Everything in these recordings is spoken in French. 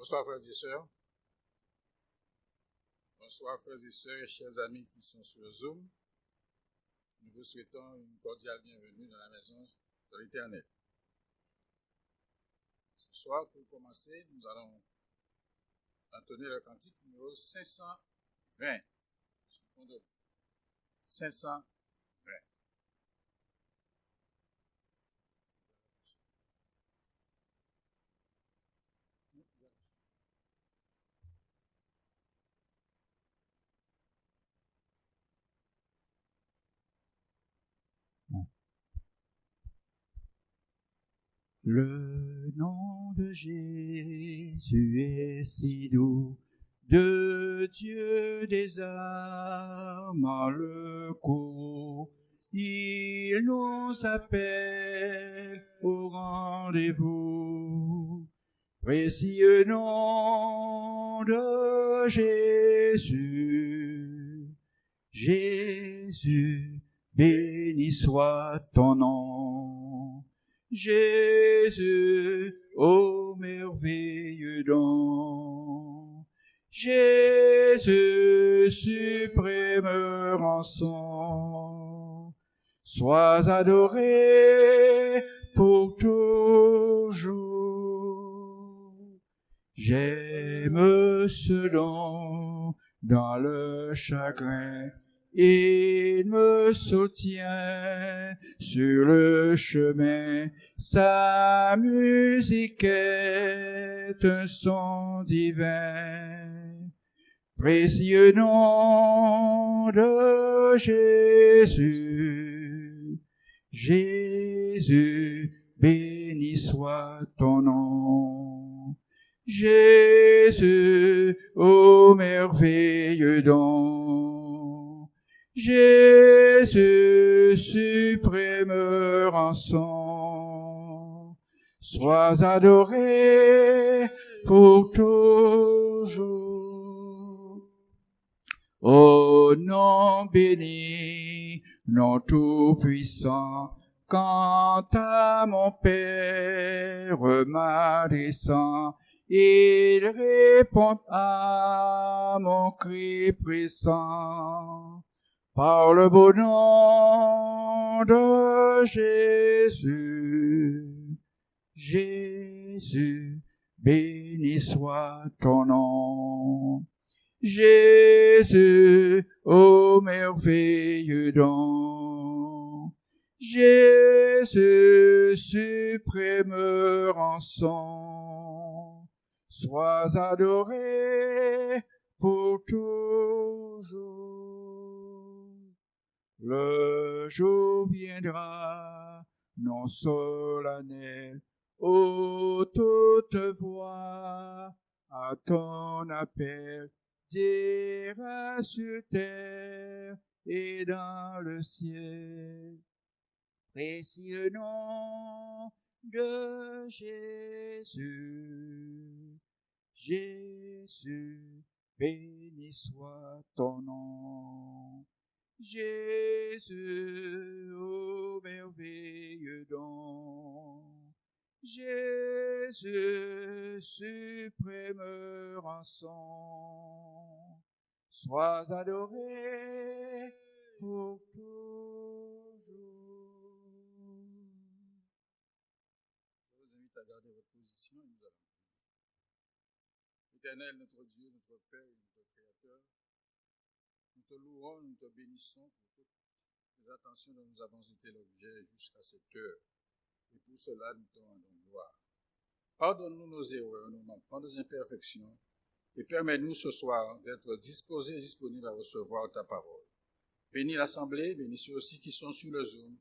Bonsoir frères et sœurs. Bonsoir frères et sœurs et chers amis qui sont sur le Zoom. Nous vous souhaitons une cordiale bienvenue dans la maison de l'Éternel. Ce soir, pour commencer, nous allons entonner le cantique numéro 520. 520. Le nom de Jésus est si doux, de Dieu des armes le courroux. Il nous appelle au rendez-vous. Précieux nom de Jésus, Jésus, béni soit ton nom. Jésus, ô merveilleux don, Jésus, suprême rançon, sois adoré pour toujours. J'aime ce don dans le chagrin, il me soutient sur le chemin. Sa musique est un son divin. Précieux nom de Jésus, Jésus, béni soit ton nom. Jésus, ô merveilleux don, Jésus, suprême rançon, sois adoré pour toujours. Ô nom béni, nom tout-puissant, quant à mon Père m'adressant, il répond à mon cri pressant. Par le beau nom de Jésus, Jésus, béni soit ton nom. Jésus, ô merveilleux don, Jésus, suprême rançon, sois adoré pour toujours. Le jour viendra, non solennel, ô toute voix, à ton appel, dira sur terre et dans le ciel. Précieux nom de Jésus, Jésus, béni soit ton nom. Jésus, ô merveilleux don, Jésus, suprême rançon, sois adoré pour toujours. Je vous invite à garder votre position et nous allons prier. Éternel, notre Dieu, notre Père et notre Créateur, nous te louons, nous te bénissons pour toutes les attentions dont nous avons été l'objet jusqu'à cette heure. Et pour cela, nous te rendons gloire. Pardonne-nous nos erreurs, nos manquements, nos imperfections, et permets-nous ce soir d'être disposés et disponibles à recevoir ta parole. Bénis l'Assemblée, bénis ceux aussi qui sont sur le Zoom,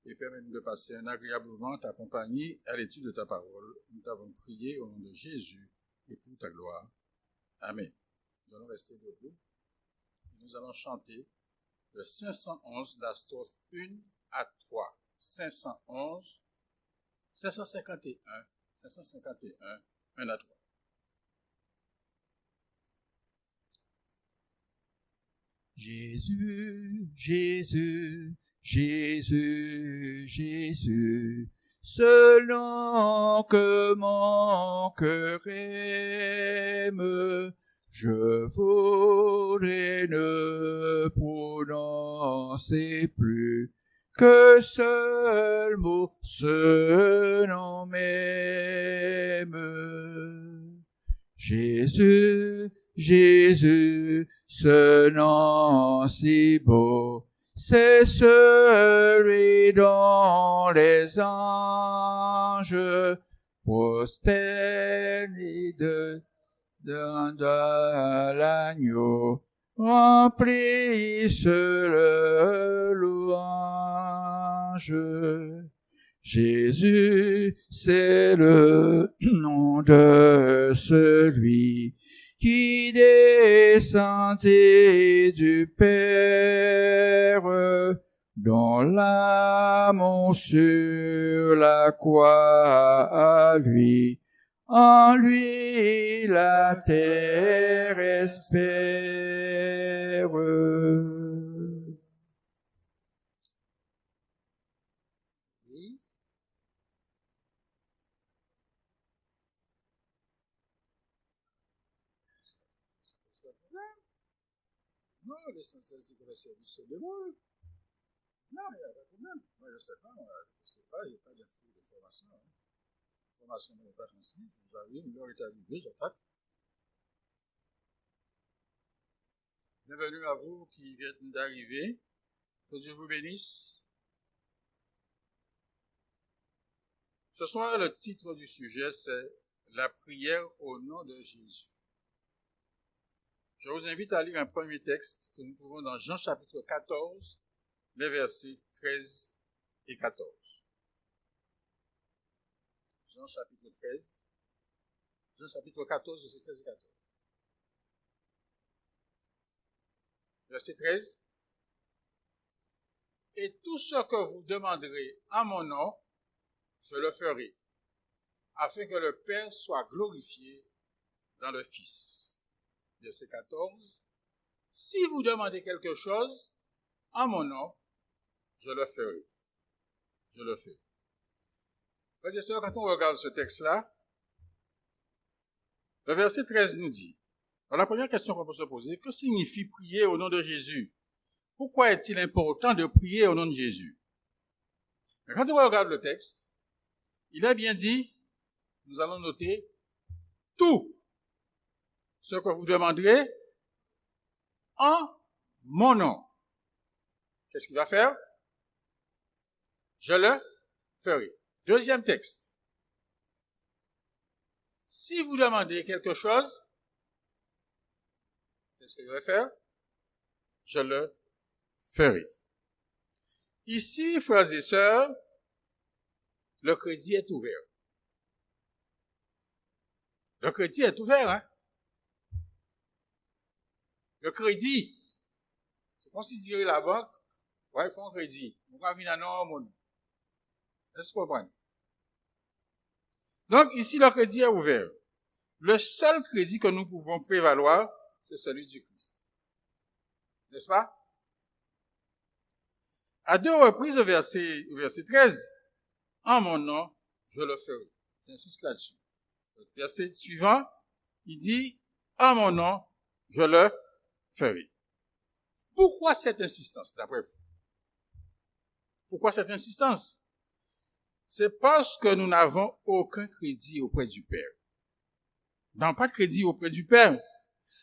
et permets-nous de passer un agréable moment ta compagnie à l'étude de ta parole. Nous t'avons prié au nom de Jésus et pour ta gloire. Amen. Nous allons rester debout et nous allons chanter le 511, la strophe 1 à 3. 511, 551, 551, 1 à 3. Jésus, Jésus, Jésus, Jésus, selon que mon cœur aime, je voudrais ne prononcer plus que seul mot, ce nom même. Jésus, Jésus, ce nom si beau, c'est celui dont les anges prosternés de l'agneau remplissent le louange. Jésus, c'est le nom de celui qui descendit du Père, dont l'amour sur la croix à lui. En lui, la terre espère. Oui. C'est pas de problème. Non, l'essentiel, c'est que le service se déroule. Non, il n'y a pas de problème. Moi, je ne sais pas, il n'y a pas d'information. L'information n'est pas transmise. J'arrive, l'heure est arrivée, j'attaque. Bienvenue à vous qui viennent d'arriver. Que Dieu vous bénisse. Ce soir, le titre du sujet, c'est la prière au nom de Jésus. Je vous invite à lire un premier texte que nous trouvons dans Jean chapitre 14, les versets 13 et 14. Jean chapitre 14, versets 13 et 14. Verset 13. Et tout ce que vous demanderez en mon nom, je le ferai, afin que le Père soit glorifié dans le Fils. Verset 14. Si vous demandez quelque chose en mon nom, je le ferai. Je le fais. Frères et sœurs, quand on regarde ce texte-là, le verset 13 nous dit, alors la première question qu'on peut se poser, que signifie prier au nom de Jésus? Pourquoi est-il important de prier au nom de Jésus? Mais quand on regarde le texte, il est bien dit, nous allons noter, tout ce que vous demanderez en mon nom. Qu'est-ce qu'il va faire? Je le ferai. Deuxième texte. Si vous demandez quelque chose, qu'est-ce que je vais faire? Je le ferai. Ici, frères et sœurs, le crédit est ouvert. Le crédit est ouvert, hein? Le crédit, c'est considéré la banque, ouais, ils font un crédit. On va venir à non, est-ce que vous comprenez? Donc, ici, le crédit est ouvert. Le seul crédit que nous pouvons prévaloir, c'est celui du Christ. N'est-ce pas? À deux reprises, au verset 13, en mon nom, je le ferai. J'insiste là-dessus. Le verset suivant, il dit, en mon nom, je le ferai. Pourquoi cette insistance, d'après vous? Pourquoi cette insistance? C'est parce que nous n'avons aucun crédit auprès du Père. Nous n'avons pas de crédit auprès du Père.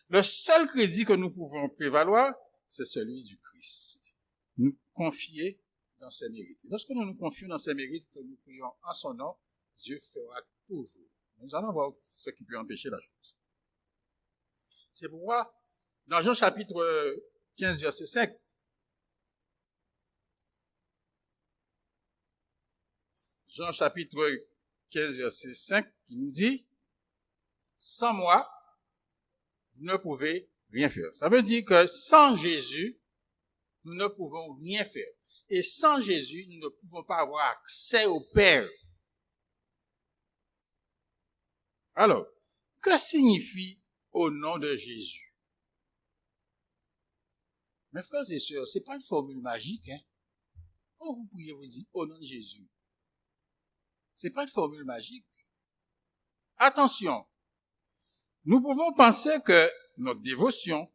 Le seul crédit que nous pouvons prévaloir, c'est celui du Christ. Nous confier dans ses mérites. Lorsque nous nous confions dans ses mérites, que nous prions en son nom, Dieu fera toujours. Nous allons voir ce qui peut empêcher la chose. C'est pourquoi, dans Jean chapitre 15, verset 5, Jean chapitre 15, verset 5, qui nous dit, sans moi, vous ne pouvez rien faire. Ça veut dire que sans Jésus, nous ne pouvons rien faire. Et sans Jésus, nous ne pouvons pas avoir accès au Père. Alors, que signifie au nom de Jésus? Mes frères et sœurs, c'est pas une formule magique, hein? Quand vous priez, vous dites au nom de Jésus. C'est pas une formule magique. Attention, nous pouvons penser que notre dévotion,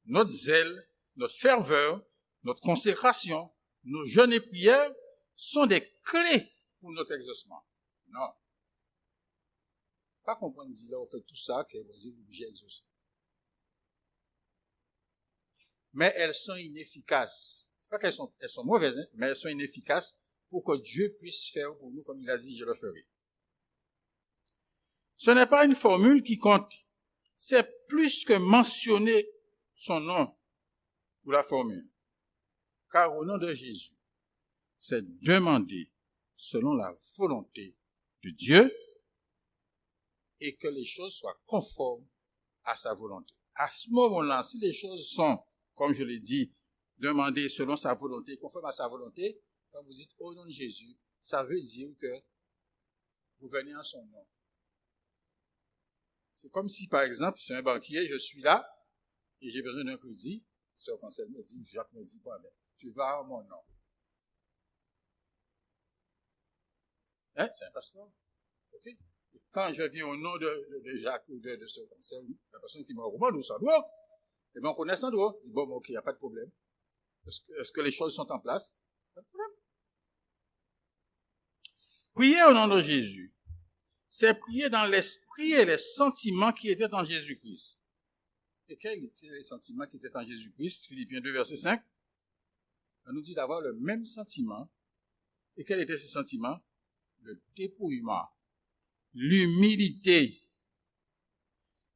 notre zèle, notre ferveur, notre consécration, nos jeûnes et prières sont des clés pour notre exaucement. Non. Pas comprendre dit là, on fait tout ça, que vous êtes obligé d'exaucer. Mais elles sont inefficaces. C'est pas qu'elles sont mauvaises, hein, mais elles sont inefficaces pour que Dieu puisse faire pour nous comme il a dit, je le ferai. Ce n'est pas une formule qui compte. C'est plus que mentionner son nom ou la formule. Car au nom de Jésus, c'est demander selon la volonté de Dieu et que les choses soient conformes à sa volonté. À ce moment-là, si les choses sont, comme je l'ai dit, demandées selon sa volonté, conformes à sa volonté, quand vous dites au nom de Jésus, ça veut dire que vous venez en son nom. C'est comme si, par exemple, c'est un banquier, je suis là, et j'ai besoin d'un crédit. Sœur Conseil me dit, Jacques me dit, bon, ben, tu vas en mon nom. Hein? C'est un passeport. OK? Et quand je viens au nom de Jacques ou de Sœur Conseil, la personne qui me recommande ou Sandro, eh bien, on connaît Sandro. Je dis, bon, OK, il n'y a pas de problème. Est-ce que les choses sont en place? Pas de problème. Prier au nom de Jésus, c'est prier dans l'esprit et les sentiments qui étaient en Jésus-Christ. Et quels étaient les sentiments qui étaient en Jésus-Christ? Philippiens 2, verset 5. On nous dit d'avoir le même sentiment. Et quels étaient ces sentiments? Le dépouillement, l'humilité.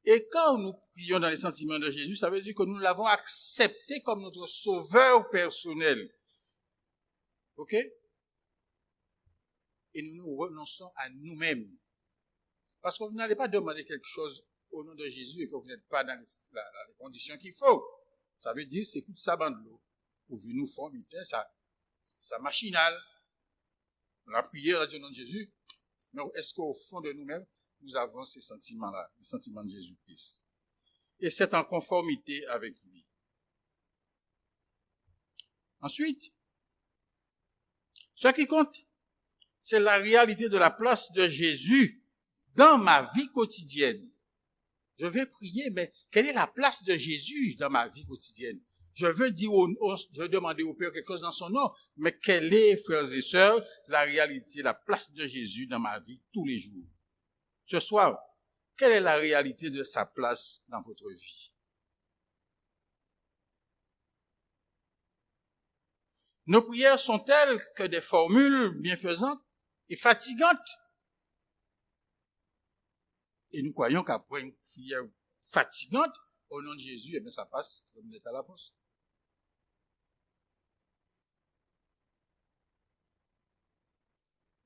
Et quand nous prions dans les sentiments de Jésus, ça veut dire que nous l'avons accepté comme notre sauveur personnel. OK? Et nous nous renonçons à nous-mêmes. Parce que vous n'allez pas demander quelque chose au nom de Jésus et que vous n'êtes pas dans les conditions qu'il faut. Ça veut dire, c'est toute sa bande de l'eau. Ou vu nous font, ça machinal. On a prié, on a dit au nom de Jésus. Mais est-ce qu'au fond de nous-mêmes, nous avons ces sentiments-là, les sentiments de Jésus-Christ? Et c'est en conformité avec lui. Ensuite, ce qui compte, c'est la réalité de la place de Jésus dans ma vie quotidienne. Je vais prier, mais quelle est la place de Jésus dans ma vie quotidienne? Je veux dire, je veux demander au Père quelque chose dans son nom, mais quelle est, frères et sœurs, la réalité, la place de Jésus dans ma vie tous les jours? Ce soir, quelle est la réalité de sa place dans votre vie? Nos prières sont-elles que des formules bienfaisantes et fatigantes? Et nous croyons qu'après une prière fatigante, au nom de Jésus, eh bien, ça passe comme l'est à la poste.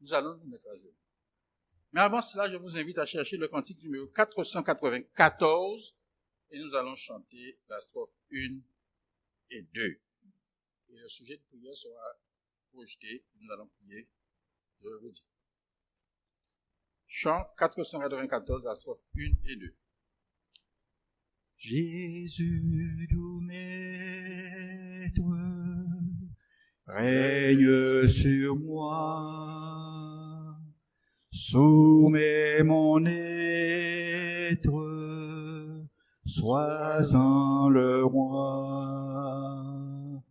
Nous allons nous mettre à genoux. Mais avant cela, je vous invite à chercher le cantique numéro 494 et nous allons chanter la strophe 1 et 2. Et le sujet de prière sera projeté et nous allons prier, je vous dis. Chant 494, la strophe 1 et 2. Jésus, doux maître, règne sur moi, soumets mon être, sois-en le roi.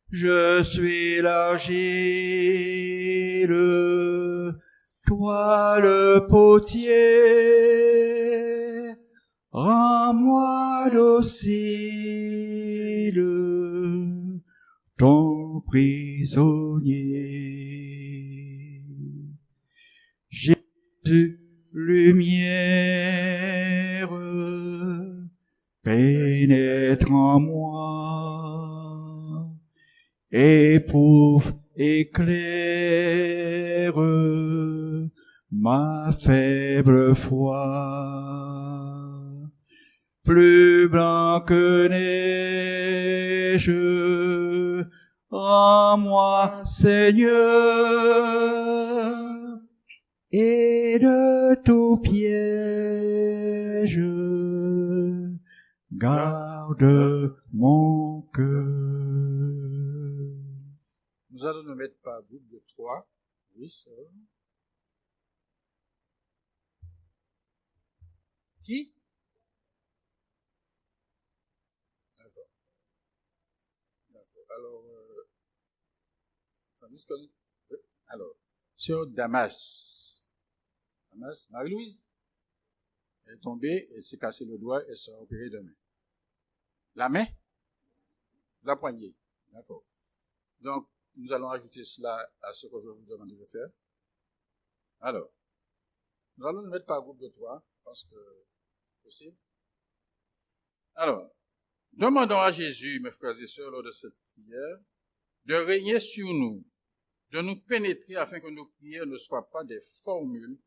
Je suis l'argile, toi le potier, rends-moi docile, ton prisonnier. Jésus, lumière, pénètre en moi, éprouve, éclaire ma faible foi. Plus blanc que neige, en moi, Seigneur, et de tout piège, garde mon cœur. Nous allons nous mettre par groupe de 3. Oui, ça va. Qui? D'accord. D'accord. Alors, tandis que... Alors, sur Damas. Damas, Marie-Louise est tombée, elle s'est cassé le doigt, elle sera opérée demain. La main? La poignée. D'accord. Donc, nous allons ajouter cela à ce que je vous demande de faire. Alors, nous allons nous mettre par groupe de 3, parce que c'est possible. Alors, demandons à Jésus, mes frères et sœurs, lors de cette prière, de régner sur nous, de nous pénétrer afin que nos prières ne soient pas des formules,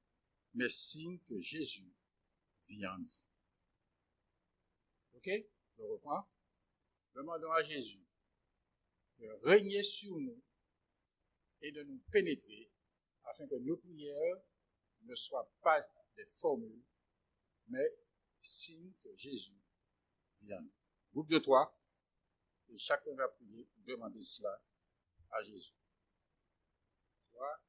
mais signes que Jésus vit en nous. Ok? Je reprends. Demandons à Jésus de régner sur nous et de nous pénétrer afin que nos prières ne soient pas des formules, mais signes que Jésus vit en nous. Groupe de 3, et chacun va prier pour demander cela à Jésus. 3.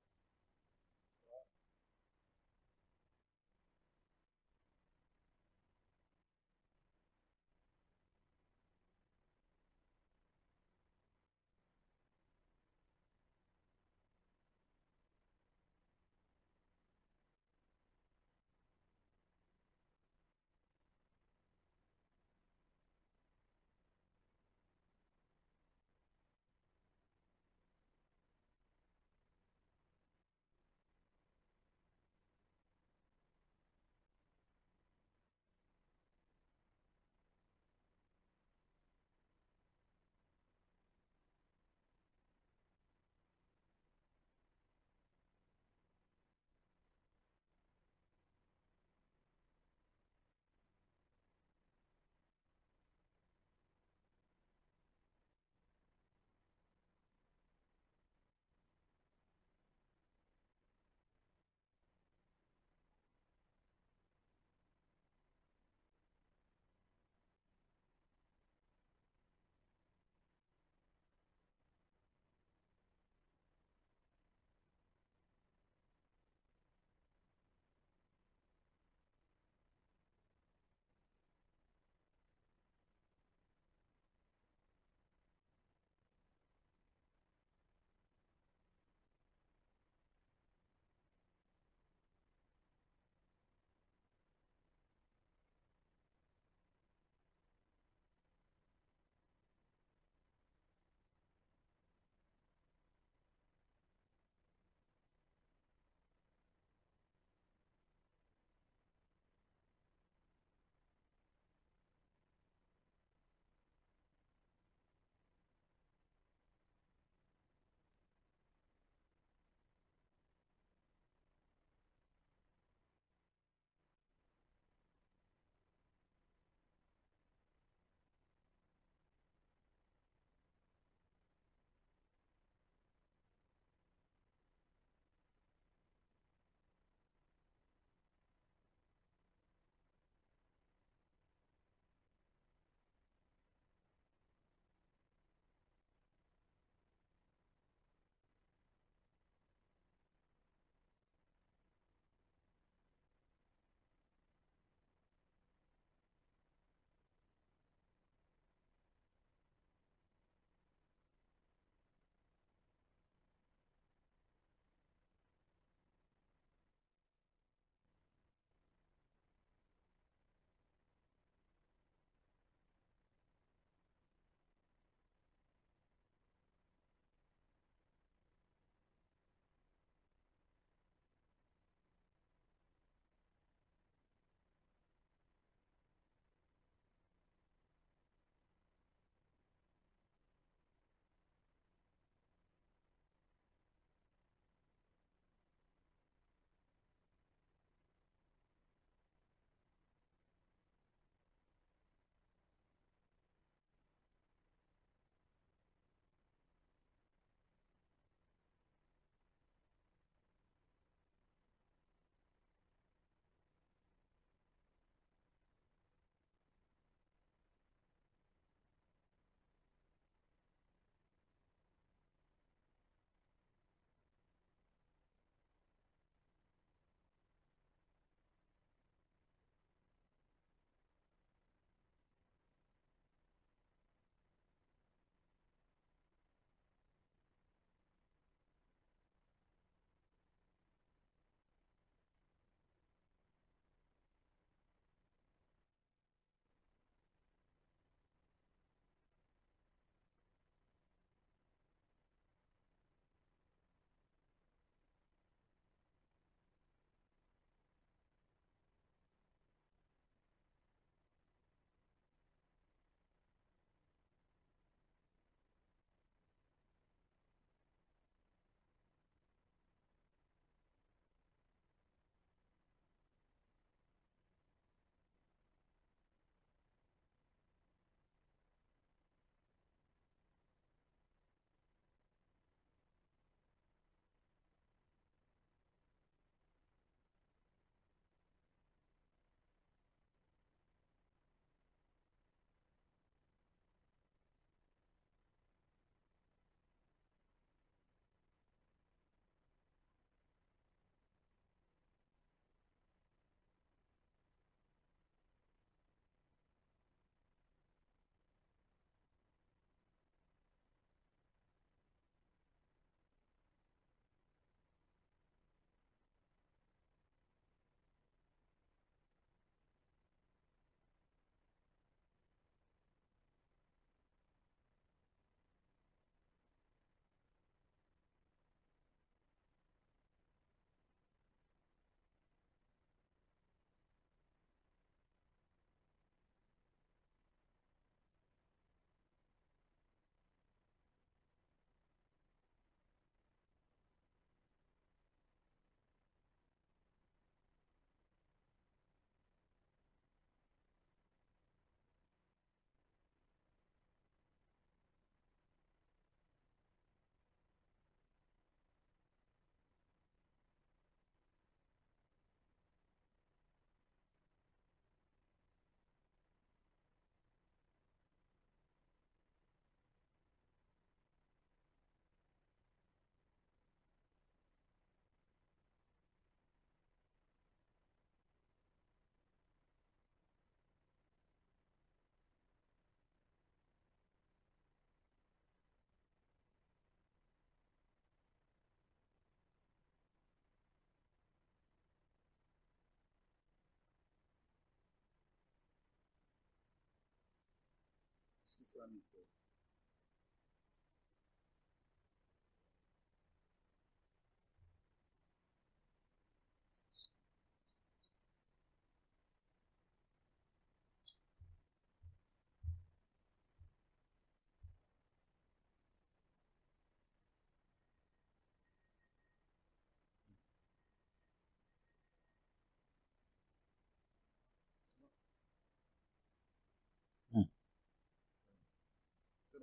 Est-ce qu'il faut un micro?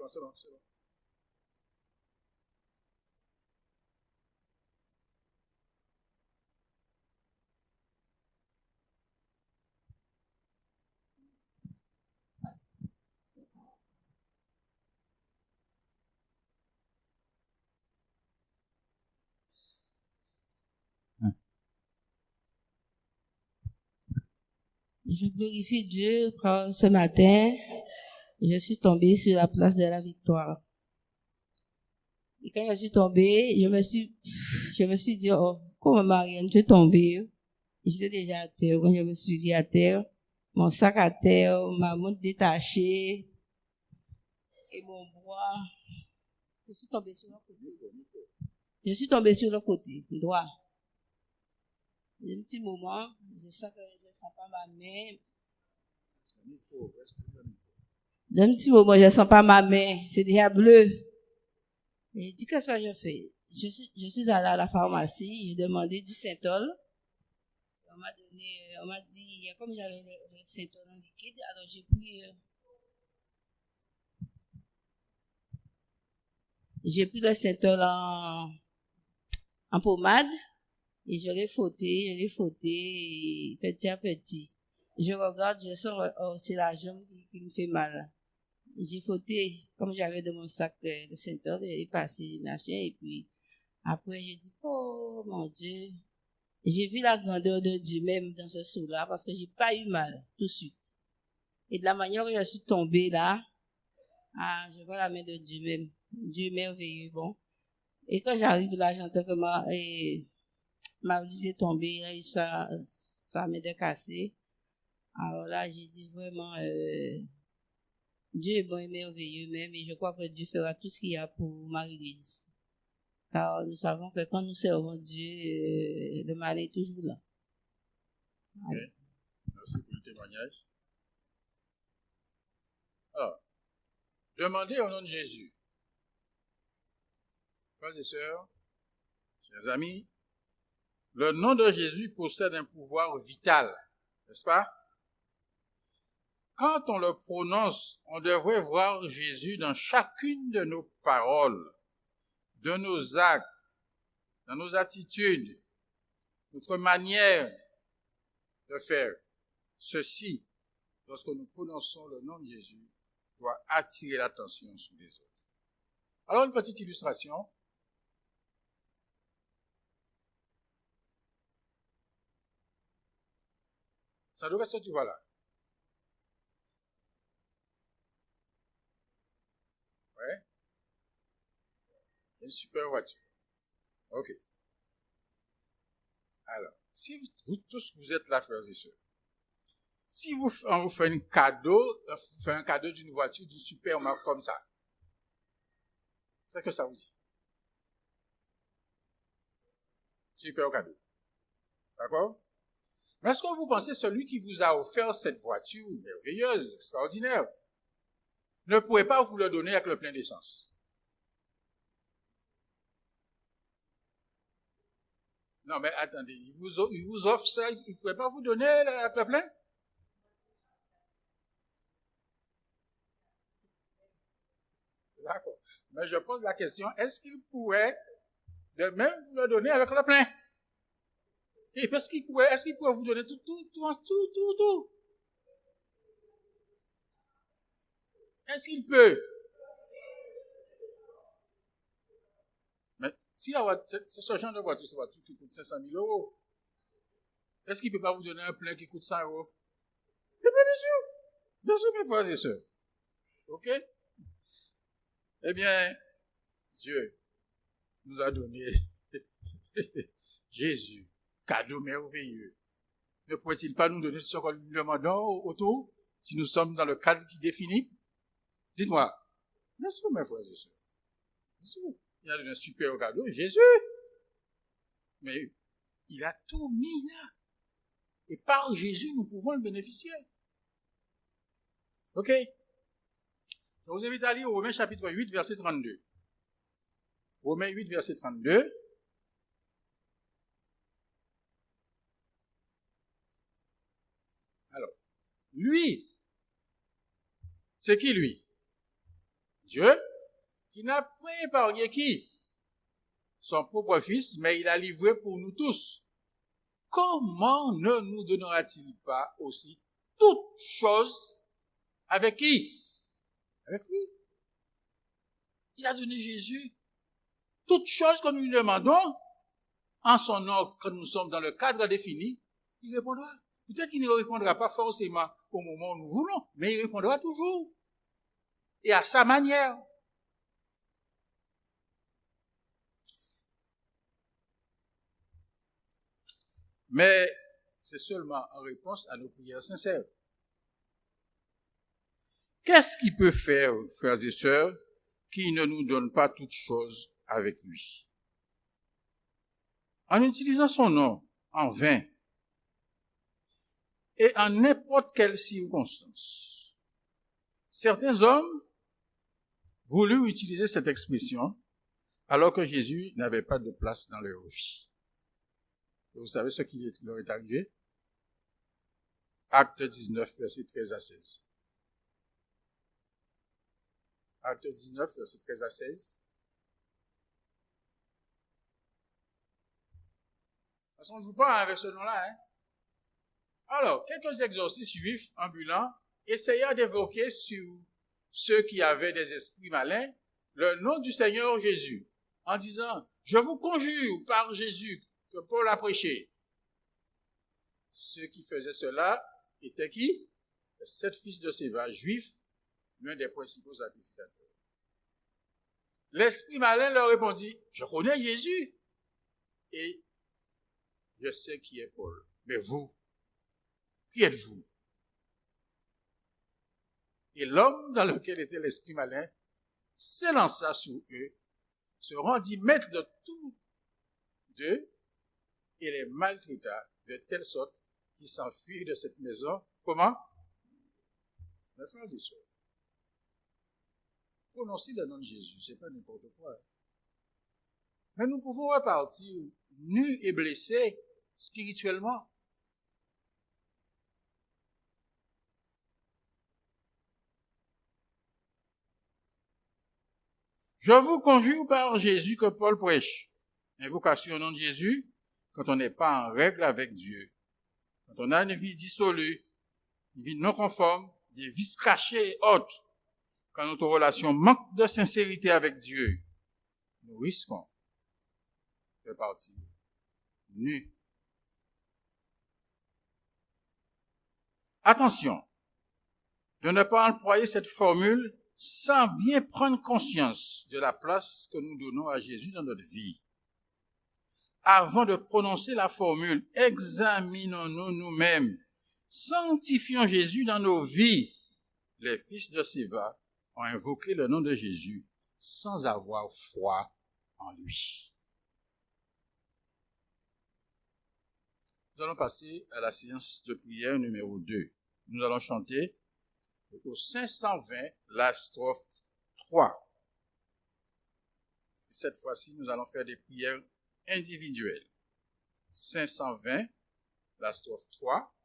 C'est bon. Je glorifie Dieu car ce matin, je suis tombée sur la place de la Victoire. Et quand je suis tombée, je me suis dit, oh, comment Marianne, tu es tombée? J'étais déjà à terre. Quand je me suis dit à terre, mon sac à terre, ma montre détachée et mon bras, je suis tombée sur le côté. Je suis tombée sur le côté droit. Un petit moment, je sens pas ma main. D'un petit moment, je sens pas ma main. C'est déjà bleu. Et je dis, qu'est-ce que je fais? Je suis allée à la pharmacie, j'ai demandé du Synthol. On m'a dit, comme j'avais le Synthol en liquide, alors j'ai pris le Synthol en pommade et je l'ai frotté petit à petit. Je regarde, je sens, oh, c'est la jambe qui me fait mal. J'ai frotté, comme j'avais dans mon sac de Synthol, j'ai passé, machin, et puis après j'ai dit, oh mon Dieu, j'ai vu la grandeur de Dieu même dans ce saut-là, parce que j'ai pas eu mal tout de suite. Et de la manière où je suis tombée là, je vois la main de Dieu même, Dieu merveilleux, bon. Et quand j'arrive là, j'entends que Marie est tombée, là, sa main de cassée. Alors là, j'ai dit vraiment, Dieu est bon et merveilleux même, et je crois que Dieu fera tout ce qu'il y a pour Marie-Lise. Car nous savons que quand nous servons Dieu, le mal est toujours là. Okay. Merci pour le témoignage. Alors, demandez au nom de Jésus. Frères et sœurs, chers amis, le nom de Jésus possède un pouvoir vital, n'est-ce pas? Quand on le prononce, on devrait voir Jésus dans chacune de nos paroles, de nos actes, dans nos attitudes, notre manière de faire. Ceci, lorsque nous prononçons le nom de Jésus, doit attirer l'attention sur les autres. Alors, une petite illustration. Ça doit rester, tu vois là. Ouais. Une super voiture. OK. Alors, si vous tous, vous êtes là, frères et sœurs, si on vous fait un cadeau d'une voiture, d'une super marque comme ça, c'est ce que ça vous dit. Super cadeau. D'accord? Mais est-ce que vous pensez celui qui vous a offert cette voiture merveilleuse, extraordinaire, ne pourrait pas vous le donner avec le plein d'essence? Non, mais attendez, il vous offre ça, il ne pourrait pas vous donner avec le plein? D'accord. Mais je pose la question, est-ce qu'il pourrait de même vous le donner avec le plein? Et est-ce qu'il pourrait vous donner tout? Est-ce qu'il peut? Mais si c'est ce genre de voiture, c'est une voiture qui coûte 500 000 €, est-ce qu'il ne peut pas vous donner un plein qui coûte 100 €? Eh bien, bien sûr, mes frères et sœurs. OK? Eh bien, Dieu nous a donné Jésus, cadeau merveilleux. Ne pourrait-il pas nous donner ce que nous demandons autour, si nous sommes dans le cadre qui définit? Dites-moi, bien sûr, mes frères et sœurs. Bien sûr. Il a donné un super cadeau, Jésus. Mais il a tout mis là. Et par Jésus, nous pouvons le bénéficier. OK? Je vous invite à lire Romains chapitre 8, verset 32. Romains 8, verset 32. Alors, lui, c'est qui lui? Dieu, qui n'a point épargné qui? Son propre fils, mais il a livré pour nous tous. Comment ne nous donnera-t-il pas aussi toutes choses avec qui? Avec lui. Il a donné Jésus toutes choses que nous lui demandons en son nom, quand nous sommes dans le cadre défini, il répondra. Peut-être qu'il ne répondra pas forcément au moment où nous voulons, mais il répondra toujours. Et à sa manière. Mais c'est seulement en réponse à nos prières sincères. Qu'est-ce qu'il peut faire, frères et sœurs, qui ne nous donne pas toutes choses avec lui? En utilisant son nom en vain et en n'importe quelle circonstance. Certains hommes voulurent utiliser cette expression alors que Jésus n'avait pas de place dans leur vie. Et vous savez ce qui leur est arrivé? Acte 19, verset 13 à 16. Acte 19, verset 13 à 16. De toute façon, je ne joue pas avec ce nom-là. Alors, quelques exorcistes juifs ambulants essayèrent d'évoquer sur ceux qui avaient des esprits malins le nom du Seigneur Jésus, en disant, je vous conjure par Jésus que Paul a prêché. Ceux qui faisaient cela étaient qui? Les 7 fils de Séva, juifs, l'un des principaux sacrificateurs. L'esprit malin leur répondit, je connais Jésus et je sais qui est Paul. Mais vous, qui êtes-vous? Et l'homme dans lequel était l'esprit malin s'élança sur eux, se rendit maître de tous d'eux et les maltraita de telle sorte qu'ils s'enfuirent de cette maison. Comment? Mes frères et sœurs, prononcer le nom de Jésus, c'est pas n'importe quoi. Mais nous pouvons repartir nus et blessés spirituellement. Je vous conjure par Jésus que Paul prêche. Invocation au nom de Jésus, quand on n'est pas en règle avec Dieu, quand on a une vie dissolue, une vie non conforme, des vices cachés et autres, quand notre relation manque de sincérité avec Dieu, nous risquons de partir nus. Attention de ne pas employer cette formule sans bien prendre conscience de la place que nous donnons à Jésus dans notre vie. Avant de prononcer la formule, examinons-nous nous-mêmes, sanctifions Jésus dans nos vies. Les fils de Séva ont invoqué le nom de Jésus sans avoir foi en lui. Nous allons passer à la séance de prière numéro 2. Nous allons chanter au 520, la strophe 3. Cette fois-ci, nous allons faire des prières individuelles. 520, la strophe 3.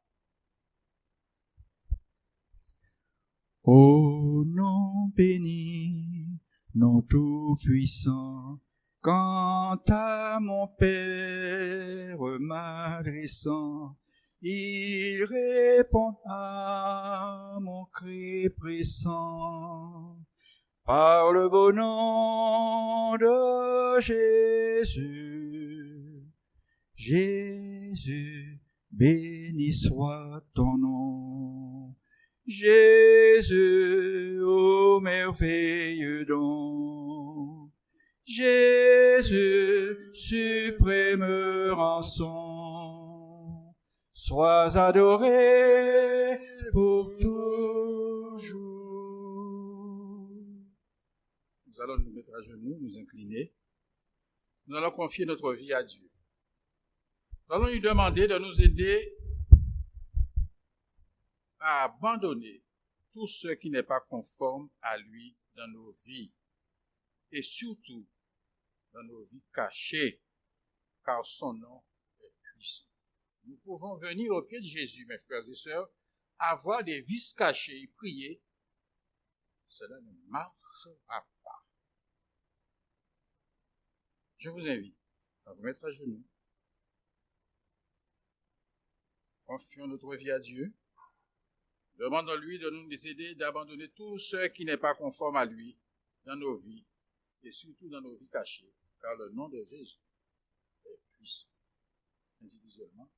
Ô nom béni, nom tout-puissant, quant à mon Père m'adressant, il répond à mon cri pressant. Par le beau nom de Jésus, Jésus, béni soit ton nom. Jésus, ô merveilleux don. Jésus, suprême rançon. Sois adoré pour toujours. Nous allons nous mettre à genoux, nous incliner. Nous allons confier notre vie à Dieu. Nous allons lui demander de nous aider à abandonner tout ce qui n'est pas conforme à lui dans nos vies et surtout dans nos vies cachées, car son nom est puissant. Nous pouvons venir au pied de Jésus, mes frères et sœurs, avoir des vices cachés et prier. Cela ne marchera pas. Je vous invite à vous mettre à genoux. Confions notre vie à Dieu. Demandons-lui de nous aider d'abandonner tout ce qui n'est pas conforme à lui dans nos vies et surtout dans nos vies cachées, car le nom de Jésus est puissant. Individuellement.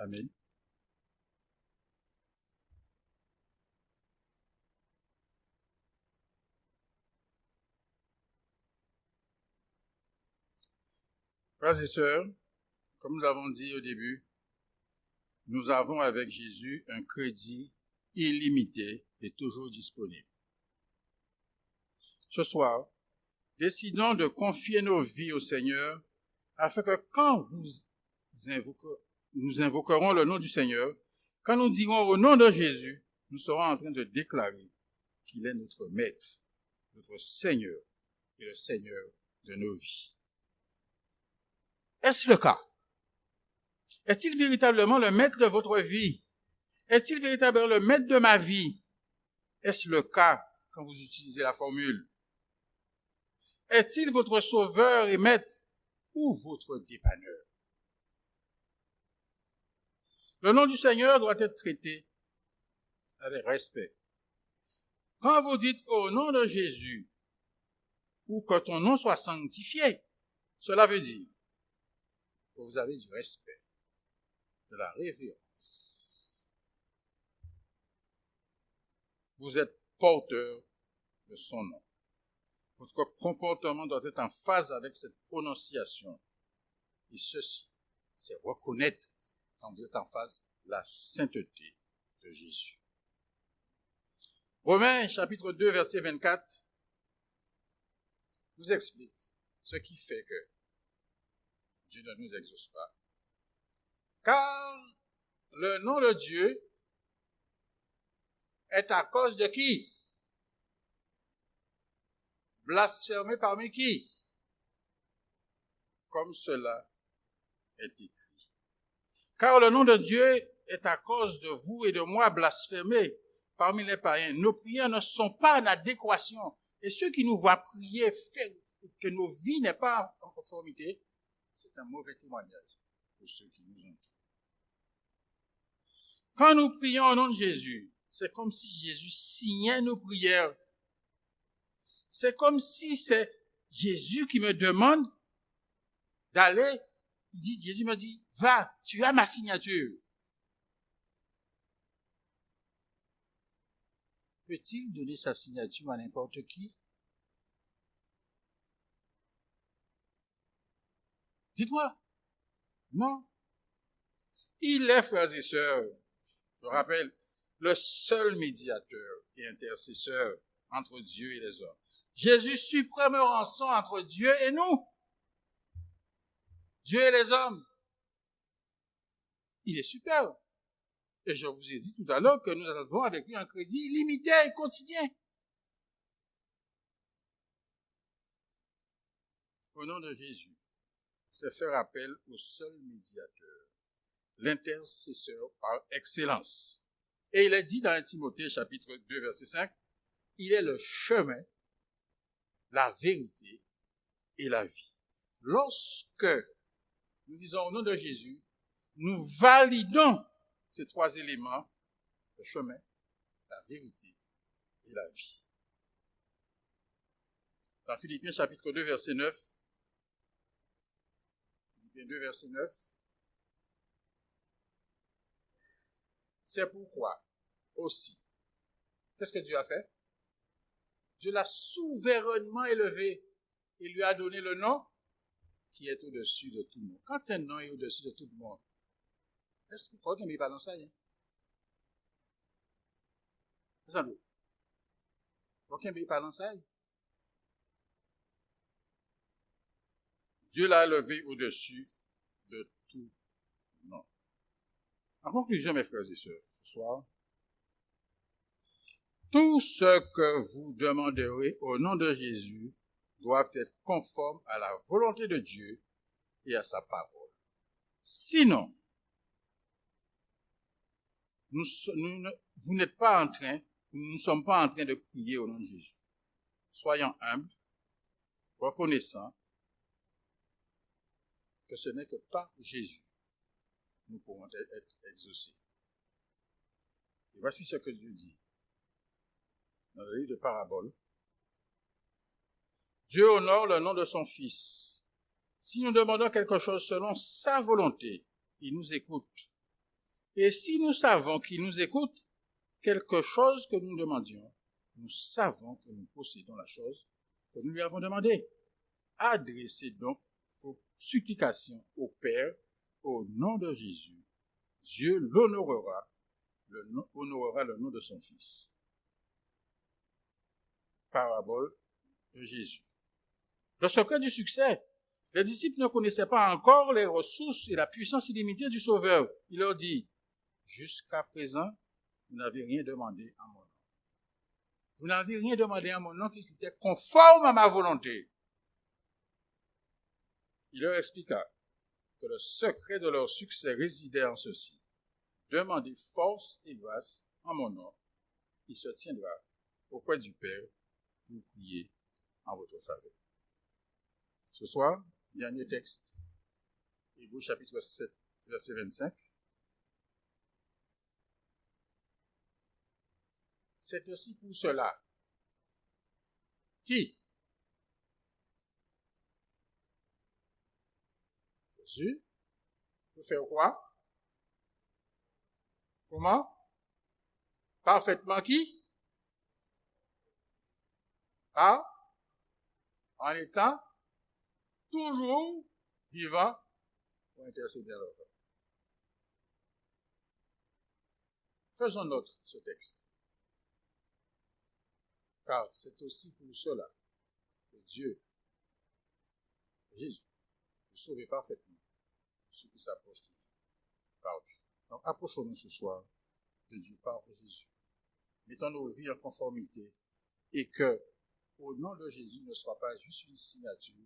Amen. Frères et sœurs, comme nous l'avons dit au début, nous avons avec Jésus un crédit illimité et toujours disponible. Ce soir, décidons de confier nos vies au Seigneur afin que quand nous invoquerons le nom du Seigneur, quand nous dirons au nom de Jésus, nous serons en train de déclarer qu'il est notre Maître, notre Seigneur et le Seigneur de nos vies. Est-ce le cas? Est-il véritablement le Maître de votre vie? Est-il véritablement le Maître de ma vie? Est-ce le cas quand vous utilisez la formule? Est-il votre Sauveur et Maître ou votre dépanneur? Le nom du Seigneur doit être traité avec respect. Quand vous dites au nom de Jésus ou que ton nom soit sanctifié, cela veut dire que vous avez du respect, de la révérence. Vous êtes porteur de son nom. Votre comportement doit être en phase avec cette prononciation. Et ceci, c'est reconnaître, quand vous êtes en phase, la sainteté de Jésus. Romains chapitre 2, verset 24 nous explique ce qui fait que Dieu ne nous exauce pas. Car le nom de Dieu est à cause de qui? Blasphémé parmi qui? Comme cela est écrit. Car le nom de Dieu est à cause de vous et de moi blasphémé parmi les païens. Nos prières ne sont pas en adéquation. Et ceux qui nous voient prier, que nos vies n'est pas en conformité, c'est un mauvais témoignage pour ceux qui nous entourent. Quand nous prions au nom de Jésus, c'est comme si Jésus signait nos prières. C'est comme si c'est Jésus qui me demande d'aller. Jésus me dit, va, tu as ma signature. Peut-il donner sa signature à n'importe qui? Dites-moi. Non. Il est, frères et sœurs, je rappelle, le seul médiateur et intercesseur entre Dieu et les hommes. Jésus, suprême rançon entre Dieu et nous. Dieu et les hommes. Il est super. Et je vous ai dit tout à l'heure que nous avons avec lui un crédit illimité et quotidien. Au nom de Jésus, c'est faire appel au seul médiateur, l'intercesseur par excellence. Et il est dit dans 1 Timothée chapitre 2 verset 5, il est le chemin, la vérité et la vie. Lorsque nous disons au nom de Jésus, nous validons ces trois éléments, le chemin, la vérité et la vie. Dans Philippiens chapitre 2 verset 9, Philippiens 2 verset 9, c'est pourquoi aussi, qu'est-ce que Dieu a fait? Dieu l'a souverainement élevé et lui a donné le nom qui est au-dessus de tout le monde. Quand un nom est au-dessus de tout le monde, est-ce qu'il faut qu'il n'y ait pas dans ça? Il faut qu'il n'y ait pas dans ça. Dieu l'a élevé au-dessus de tout nom. En conclusion, mes frères et sœurs, ce soir, tout ce que vous demanderez au nom de Jésus doivent être conformes à la volonté de Dieu et à sa parole. Sinon, nous ne sommes pas en train de prier au nom de Jésus. Soyons humbles, reconnaissants que ce n'est que par Jésus nous pourrons être exaucés. Et voici ce que Dieu dit dans le livre de Paraboles. Dieu honore le nom de son Fils. Si nous demandons quelque chose selon sa volonté, il nous écoute. Et si nous savons qu'il nous écoute, quelque chose que nous demandions, nous savons que nous possédons la chose que nous lui avons demandée. Adressez donc vos supplications au Père au nom de Jésus. Dieu honorera le nom de son Fils. Parabole de Jésus. Le secret du succès. Les disciples ne connaissaient pas encore les ressources et la puissance illimitée du Sauveur. Il leur dit, jusqu'à présent, vous n'avez rien demandé en mon nom. Vous n'avez rien demandé en mon nom qui était conforme à ma volonté. Il leur expliqua que le secret de leur succès résidait en ceci. Demandez force et grâce en mon nom. Il se tiendra auprès du Père pour prier en votre faveur. Ce soir, dernier texte, Hébreux chapitre 7, verset 25. C'est aussi pour cela. Qui? Jésus. Pour faire quoi? Comment? Parfaitement qui? En étant toujours vivant pour intercéder à leur faveur. Faisons nôtre ce texte. Car c'est aussi pour cela que Dieu, Jésus, nous sauve parfaitement ceux qui s'approchent de Dieu par Dieu. Donc approchons-nous ce soir de Dieu par Jésus. Mettons nos vies en conformité et que, au nom de Jésus, ne soit pas juste une signature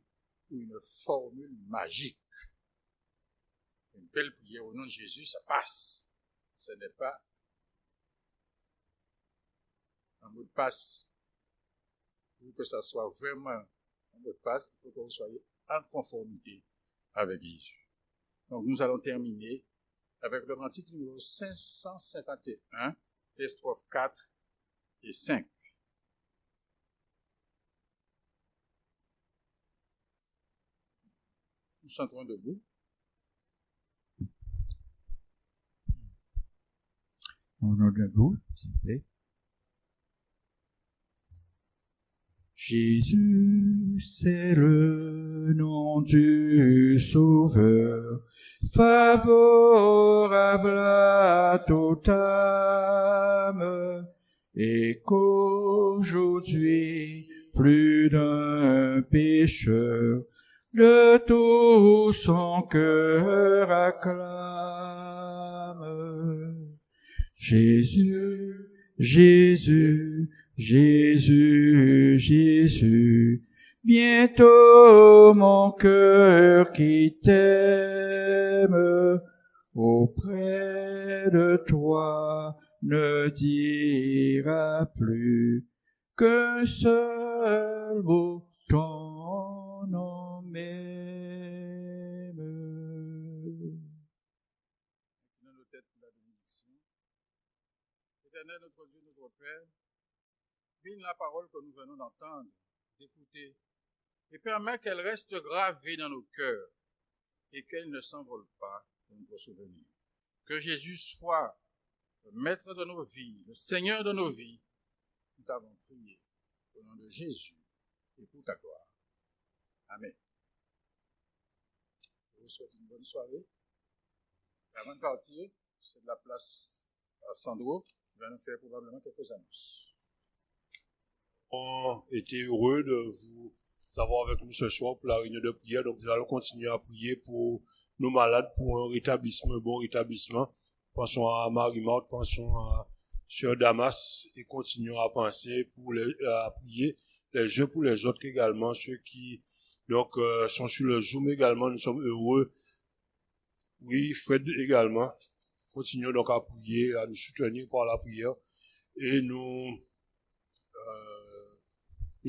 ou une formule magique. Une belle prière au nom de Jésus, ça passe. Ce n'est pas un mot de passe. Pour que ça soit vraiment un mot de passe, il faut que vous soyez en conformité avec Jésus. Donc nous allons terminer avec le cantique numéro 551, les strophes 4 et 5. Nous chanterons debout. On est debout, s'il vous plaît. Jésus, c'est le nom du Sauveur, favorable à toute âme, et qu'aujourd'hui, plus d'un pécheur, de tout son cœur acclame. Jésus, Jésus, Jésus, Jésus, bientôt mon cœur qui t'aime, auprès de toi ne dira plus qu'un seul mot, ton nom m'aime. Dans nos têtes pour la bénédiction. Éternel, notre Dieu, notre Père, bénis la parole que nous venons d'entendre, d'écouter, et permets qu'elle reste gravée dans nos cœurs et qu'elle ne s'envole pas de notre souvenir. Que Jésus soit le maître de nos vies, le Seigneur de nos vies. Nous t'avons prié au nom de Jésus et pour ta gloire. Amen. Je vous souhaite une bonne soirée. Avant de partir, c'est de la place à Sandro qui va nous faire probablement quelques annonces. On était heureux de vous avoir avec nous ce soir pour la réunion de prière. Donc, nous allons continuer à prier pour nos malades, pour un rétablissement, un bon rétablissement. Pensons à Marie-Marthe, pensons à Sœur Damas et continuons à penser à prier les uns pour les autres également. Ceux qui, donc, sont sur le Zoom également, nous sommes heureux. Oui, Fred également. Continuons donc à prier, à nous soutenir par la prière. Et nous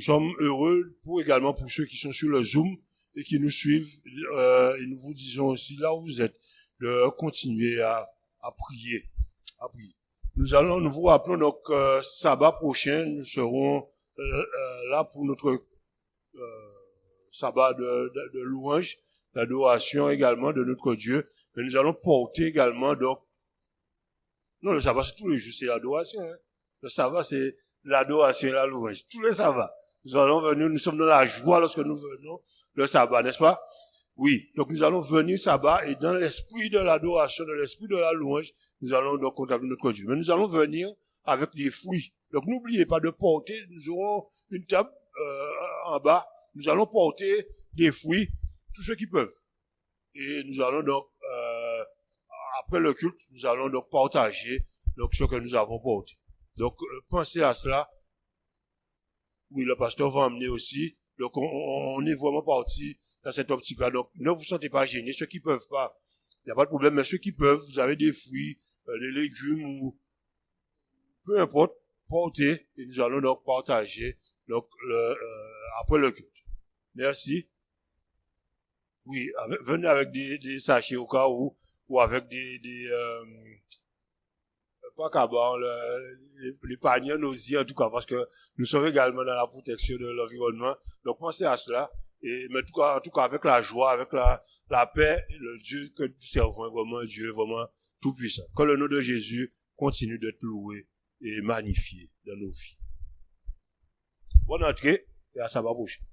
sommes heureux également pour ceux qui sont sur le Zoom et qui nous suivent. Et nous vous disons aussi, là où vous êtes, de continuer à prier. Nous vous rappelons donc, sabbat prochain, nous serons là pour notre sabbat de louange, d'adoration également de notre Dieu. Mais nous allons porter également, donc, non, le sabbat c'est tous les jours, c'est l'adoration. Hein. Le sabbat c'est l'adoration et la louange. Tous les sabbats. Nous allons venir, nous sommes dans la joie lorsque nous venons le sabbat, n'est-ce pas? Oui. Donc nous allons venir sabbat et dans l'esprit de l'adoration, dans l'esprit de la louange, nous allons donc contempler notre Dieu. Mais nous allons venir avec des fruits. Donc n'oubliez pas de porter, nous aurons une table en bas, nous allons porter des fruits, tous ceux qui peuvent. Et nous allons donc, après le culte, nous allons donc partager donc ce que nous avons porté. Donc pensez à cela. Oui, le pasteur va emmener aussi. Donc, on est vraiment parti dans cette optique-là. Donc, ne vous sentez pas gênés. Ceux qui peuvent pas, il n'y a pas de problème. Mais ceux qui peuvent, vous avez des fruits, des légumes ou peu importe, portez. Et nous allons donc partager donc après le culte. Merci. Oui, venez avec des sachets au cas où, ou avec pas caban, les paniers nausiers en tout cas, parce que nous sommes également dans la protection de l'environnement. Donc pensez à cela, mais en tout cas avec la joie, avec la paix, et le Dieu que nous servons est vraiment un Dieu vraiment tout puissant. Que le nom de Jésus continue d'être loué et magnifié dans nos vies. Bonne entrée et à sabbat prochain.